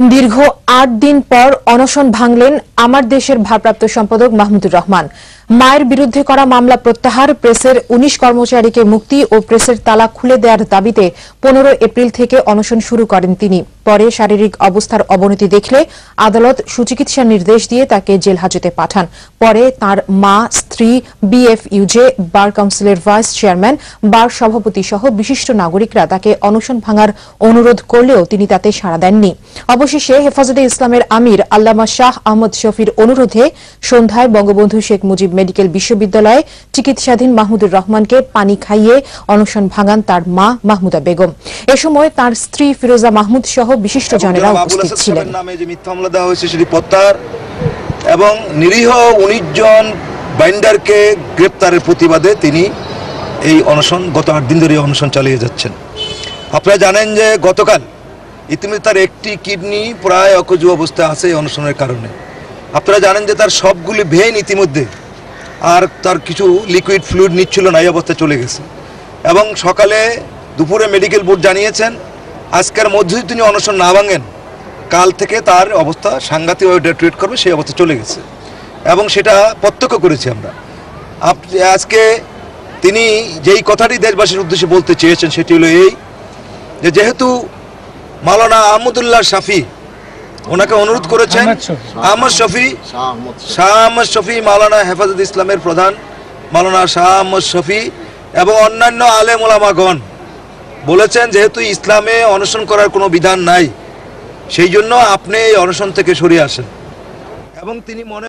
দীর্ঘ ৮ দিন পর অনশন ভাঙলেন আমার দেশের ভারপ্রাপ্ত সম্পাদক মাহমুদুর রহমান। মায়ের বিরুদ্ধে করা মামলা প্রত্যাহার, প্রেসের ১৯ কর্মচারীকে মুক্তি ও প্রেসের তালা খুলে দেওয়ার দাবিতে ১৫ এপ্রিল থেকে অনশন শুরু করেন তিনি। পরে শারীরিক অবস্থার অবনতি দেখলে আদালত সুচিকিৎসার নির্দেশ দিয়ে তাকে জেল হাজতে পাঠান। পরে তার মা, স্ত্রী, বিএফইউজে, বার কাউন্সিলের ভাইস চেয়ারম্যান, বার সভাপতি সহ বিশিষ্ট নাগরিকরা তাকে অনশন ভাঙার অনুরোধ করলেও তিনি তাতে সাড়া দেননি। অবশেষে হেফাজতে ইসলামের আমির আল্লামা শাহ আহমদ শফির অনুরোধে সন্ধ্যায় বঙ্গবন্ধু শেখ মুজিব মেডিকেল বিশ্ববিদ্যালয়ে চিকিৎসাধীন মাহমুদুর রহমানকে পানি খাইয়ে অনশন ভাঙান তার মা মাহমুদা বেগম। এ সময় তার স্ত্রী ফিরোজা মাহমুদ সহ বিশিষ্টজনেরা উপস্থিত ছিলেন। নামে যে মিথ্যা মামলা দেওয়া হয়েছে সেটি প্রত্যাহার এবং নিরীহ ১৯ জন বাইন্ডারকে গ্রেপ্তারের প্রতিবাদে তিনি এই অনশন গত ৮ দিন ধরে অনশন চালিয়ে যাচ্ছেন। আপনারা জানেন যে গতকাল ইতিমধ্যে তার একটি কিডনি প্রায় অকেজো অবস্থায় আছে এই অনশনের কারণে। আপনারা জানেন যে তার সবগুলি ভেইন ইতিমধ্যে আর তার কিছু লিকুইড ফ্লুইড নিচ্ছিল না, এই অবস্থায় চলে গেছে। এবং সকালে দুপুরে মেডিকেল বোর্ড জানিয়েছেন আজকের মধ্যেই তিনি অনশন না ভাঙেন, কাল থেকে তার অবস্থা সাংঘাতিকভাবে ডেটেরিয়েট করবে, সেই অবস্থা চলে গেছে এবং সেটা প্রত্যক্ষ করেছি আমরা। আজকে তিনি যেই কথাটি দেশবাসীর উদ্দেশ্যে বলতে চেয়েছেন সেটি হলো এই যে যেহেতু মাওলানা আহমদুল্লাহ শাফি ওনাকে অনুরোধ করেছেন, শাহ আহমদ শফি মাওলানা হেফাজত ইসলামের প্রধান মাওলানা শাহ আহমদ শফি এবং অন্যান্য আলেম ওলামাগণ বলেছেন যেহেতু ইসলামে অনশন করার কোনো বিধান নাই, সেই জন্য আপনি এই অনশন থেকে সরে আসেন। এবং তিনি মনে